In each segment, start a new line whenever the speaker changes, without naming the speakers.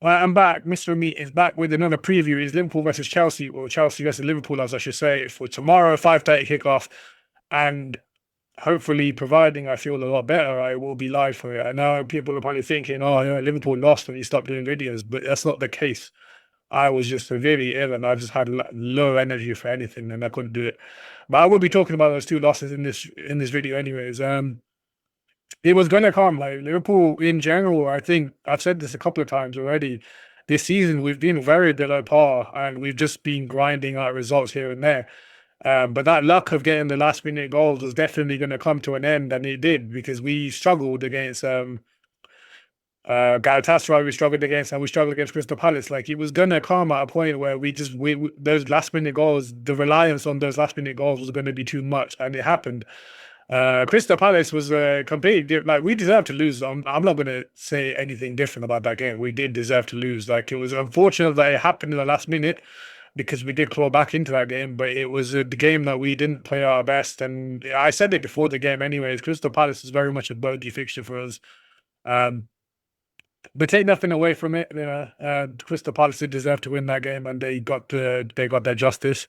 Well, I'm back. Mr. Meat is back with another preview. It's Liverpool versus Chelsea, or Chelsea versus Liverpool, as I should say, for tomorrow, 5:30 kickoff. And hopefully, providing I feel a lot better, I will be live for it. I know people are probably thinking, oh, Liverpool lost and he stopped doing videos, but that's not the case. I was just severely ill and I just had low energy for anything and I couldn't do it. But I will be talking about those two losses in this video anyways. It was going to come. Like Liverpool in general, I think I've said this a couple of times already. This season, we've been very below par and we've just been grinding out results here and there. But that luck of getting the last minute goals was definitely going to come to an end, and it did because we struggled against Galatasaray, we struggled against, and we struggled against Crystal Palace. Like it was gonna come at a point where we those last minute goals, the reliance on those last minute goals was going to be too much, and it happened. Crystal Palace was completely like we deserved to lose. I'm not going to say anything different about that game. We did deserve to lose. Like it was unfortunate that it happened in the last minute because we did claw back into that game, but it was the game that we didn't play our best. And I said it before the game, anyways. Crystal Palace is very much a bogey fixture for us. Um, but take nothing away from it. Crystal Palace did deserve to win that game, and they got their justice.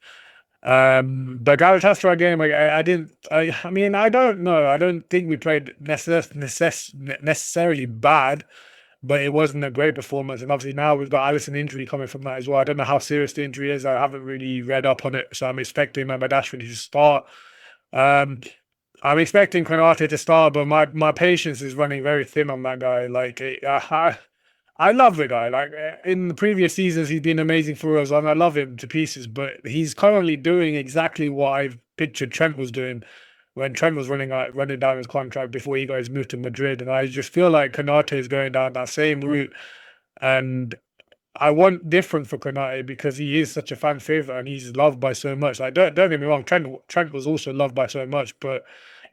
The Galatasaray game, I didn't. I mean, I don't know. I don't think we played necessarily bad, but it wasn't a great performance. And obviously now we've got Alisson injury coming from that as well. I don't know how serious the injury is. I haven't really read up on it, so I'm expecting Dashford to start. Um, I'm expecting Konate to start, but my patience is running very thin on that guy. Like I love the guy. Like in the previous seasons, he's been amazing for us, and I love him to pieces. But he's currently doing exactly what I've pictured Trent was doing when Trent was running down his contract before he got his move to Madrid. And I just feel like Konate is going down that same route, and I want different for Konate because he is such a fan favorite and he's loved by so much. Like don't get me wrong, Trent was also loved by so much, but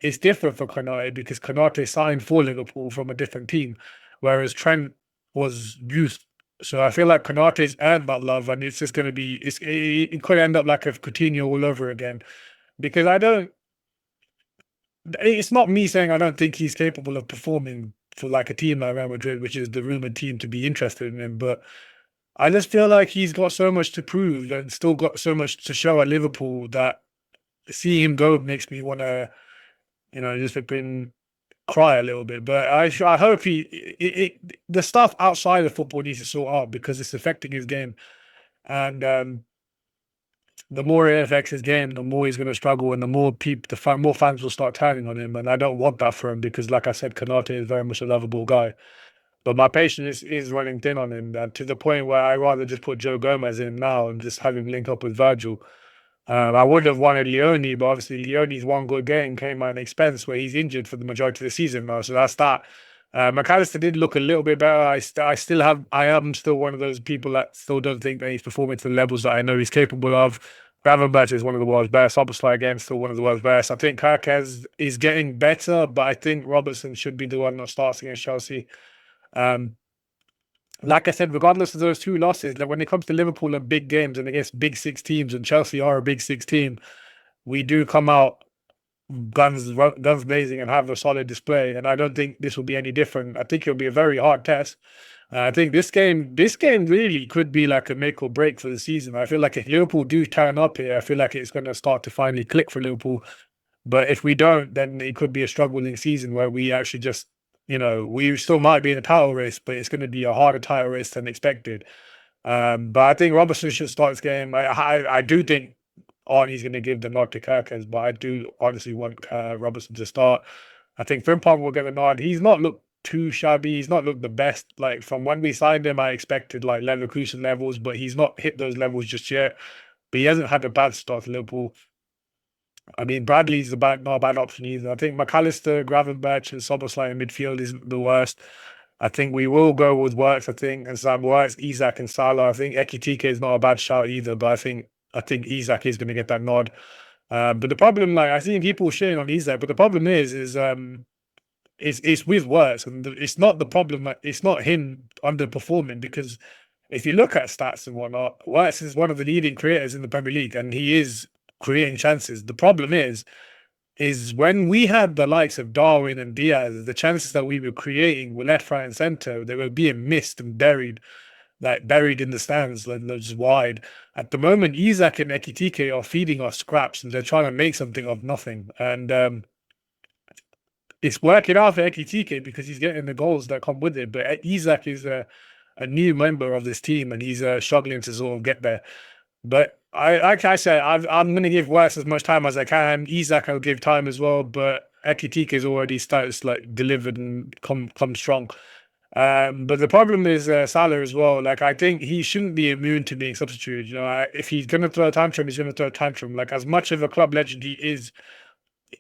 it's different for Konate because Konate signed for Liverpool from a different team, whereas Trent was youth. So I feel like Konate's earned that love, and it's just going to be it could end up like a Coutinho all over again because I don't. It's not me saying I don't think he's capable of performing for like a team like Real Madrid, which is the rumored team to be interested in him, but I just feel like he's got so much to prove and still got so much to show at Liverpool that seeing him go makes me want to, just flipping cry a little bit. But I hope the stuff outside of football needs to sort out because it's affecting his game. And the more it affects his game, the more he's going to struggle, and the more more fans will start turning on him. And I don't want that for him because, like I said, Konate is very much a lovable guy. But my patience is running thin on him to the point where I rather just put Joe Gomez in now and just have him link up with Virgil. I would have wanted Leone, but obviously Leone's one good game came at an expense where he's injured for the majority of the season now. So that's that. McAllister did look a little bit better. I am still one of those people that still don't think that he's performing to the levels that I know he's capable of. Gravenberch is one of the world's best. Obviously, again, still one of the world's best. I think Kirkes is getting better, but I think Robertson should be the one that starts against Chelsea. Um, like I said, regardless of those two losses, like when it comes to Liverpool and big games and against big six teams, and Chelsea are a big six team, we do come out guns blazing and have a solid display. And I don't think this will be any different. I think it'll be a very hard test. I think this game really could be like a make or break for the season. I feel like if Liverpool do turn up here, I feel like it's going to start to finally click for Liverpool. But if we don't, then it could be a struggling season where we actually just, we still might be in a title race, but it's going to be a harder title race than expected. But I think Robertson should start this game. I do think Arnie's going to give the nod to Kirkes, but I do honestly want Robertson to start. I think Frimpong will get the nod. He's not looked too shabby. He's not looked the best. Like from when we signed him, I expected like Leverkusen levels, but he's not hit those levels just yet. But he hasn't had a bad start to Liverpool. I mean, Bradley's not a bad option either. I think McAllister, Gravenberch, and Szoboszlai in midfield is the worst. I think we will go with Works, I think, and Sam Works, Isak, and Salah. I think Ekitike is not a bad shout either, but I think Isak is going to get that nod. But the problem, like I see people shitting on Isak, but the problem is it's with Works, and it's not the problem. It's not him underperforming because if you look at stats and whatnot, Works is one of the leading creators in the Premier League, and he is creating chances. The problem is when we had the likes of Darwin and Diaz, the chances that we were creating were left, right, and center. They were being missed and buried. like buried in the stands, like just wide. At the moment, Isak and Ekitike are feeding us scraps, and they're trying to make something of nothing. And it's working out for Ekitike because he's getting the goals that come with it. But Isak is a new member of this team, and he's struggling to sort of get there. But like I said, I'm going to give West as much time as I can. Isak, I'll give time as well. But Ekitike has already started to, like, delivered and come strong. But the problem is Salah as well. Like, I think he shouldn't be immune to being substituted. You know, if he's going to throw a tantrum, he's going to throw a tantrum. Like, as much of a club legend he is,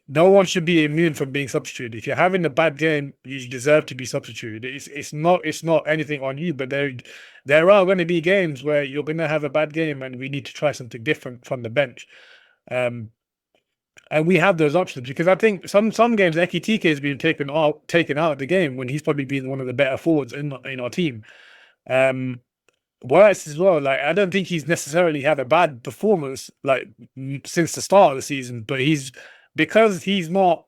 no one should be immune from being substituted. If you're having a bad game, you deserve to be substituted. It's not anything on you, but there are going to be games where you're going to have a bad game, and we need to try something different from the bench. Um, and we have those options because I think some games Ekitike has been taken out of the game when he's probably been one of the better forwards in our team. Um, Worse as well. Like, I don't think he's necessarily had a bad performance like since the start of the season, but because he's not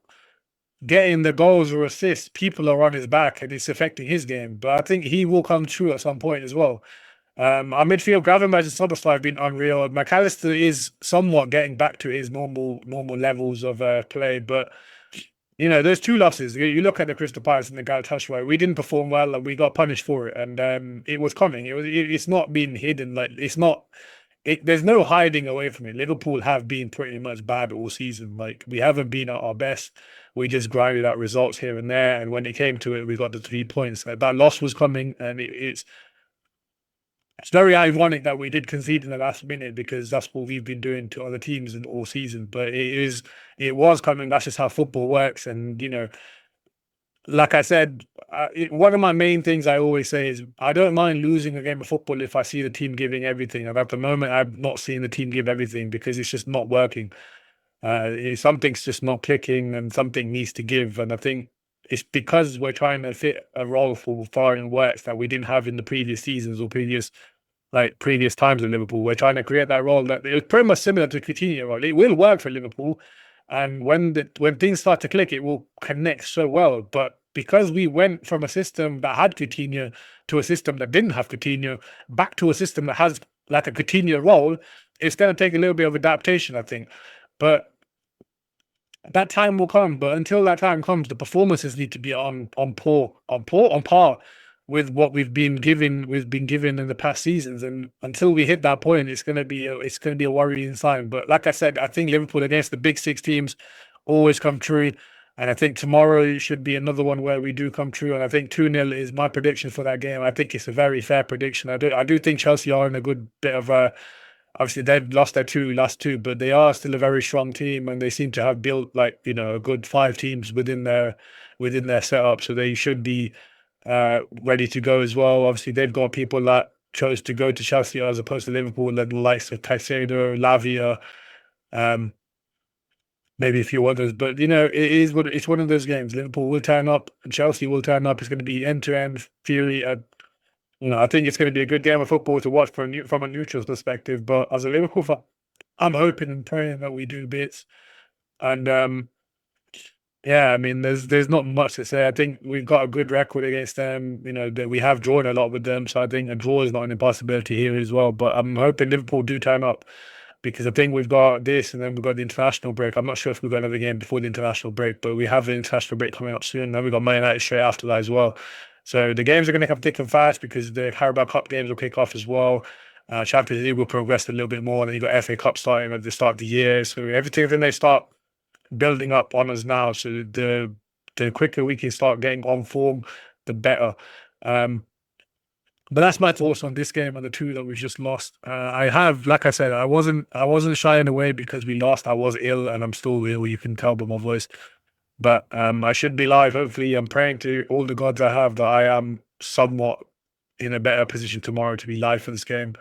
getting the goals or assists, people are on his back and it's affecting his game. But I think he will come true at some point as well. Our midfield, Gravenberch and Soboslai have been unreal. McAllister is somewhat getting back to his normal levels of play, but you know, there's two losses. You look at the Crystal Palace and the Galatasaray. We didn't perform well, and we got punished for it. And it was coming. It's not being hidden. Like, it's not. There's no hiding away from it. Liverpool have been pretty much bad all season. Like, we haven't been at our best. We just grinded out results here and there. And when it came to it, we got the 3 points. Like, that loss was coming, and it's very ironic that we did concede in the last minute because that's what we've been doing to other teams in all season. But it was coming. That's just how football works. And, you know, like I said, one of my main things I always say is I don't mind losing a game of football if I see the team giving everything. And at the moment, I'm not seeing the team give everything because it's just not working. Something's just not clicking, and something needs to give. And I think it's because we're trying to fit a role for foreign works that we didn't have in the previous seasons or previous times in Liverpool. We're trying to create that role that it's pretty much similar to Coutinho role. It will work for Liverpool, and when things start to click, it will connect so well. But because we went from a system that had Coutinho to a system that didn't have Coutinho, back to a system that has like a Coutinho role, it's going to take a little bit of adaptation, I think. But that time will come. But until that time comes, the performances need to be on par with what we've been given in the past seasons. And until we hit that point, it's gonna be a worrying sign. But like I said, I think Liverpool against the big six teams always come true. And I think tomorrow should be another one where we do come true. And I think 2-0 is my prediction for that game. I think it's a very fair prediction. I do think Chelsea are in a good bit of obviously they've lost their last two, but they are still a very strong team, and they seem to have built, like, you know, a good 5 teams within their setup. So they should be ready to go as well. Obviously, they've got people that chose to go to Chelsea as opposed to Liverpool, like the likes of Caicedo, Lavia, maybe a few others. But you know, it's one of those games. Liverpool will turn up, and Chelsea will turn up. It's going to be end to end fury. You know, I think it's going to be a good game of football to watch from a neutral perspective. But as a Liverpool fan, I'm hoping and praying that we do bits. And yeah, I mean, there's not much to say. I think we've got a good record against them. You know, that we have drawn a lot with them, so I think a draw is not an impossibility here as well. But I'm hoping Liverpool do turn up because I think we've got this, and then we've got the international break. I'm not sure if we've got another game before the international break, but we have the international break coming up soon. Then we've got Man United straight after that as well. So the games are going to come thick and fast because the Carabao Cup games will kick off as well. Champions League will progress a little bit more. Then you got FA Cup starting at the start of the year. So everything, then they start building up on us now. So the quicker we can start getting on form, the better. But that's my thoughts on this game and the two that we've just lost. Like I said, I wasn't shying away because we lost. I was ill, and I'm still ill. You can tell by my voice. But I should be live. Hopefully, I'm praying to all the gods I have that I am somewhat in a better position tomorrow to be live for this game.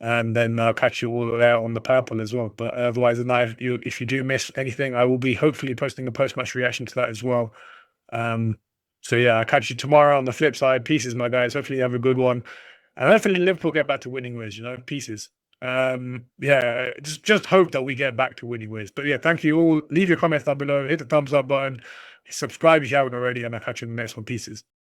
And then I'll catch you all there on the purple as well. But otherwise, if you do miss anything, I will be hopefully posting a post-match reaction to that as well. So yeah, I'll catch you tomorrow on the flip side. Pieces, my guys. Hopefully you have a good one. And hopefully Liverpool get back to winning ways, you know, pieces. Yeah, just hope that we get back to winning ways. But yeah, thank you all. Leave your comments down below, hit the thumbs up button, subscribe if you haven't already, and I'll catch you in the next one. Pieces.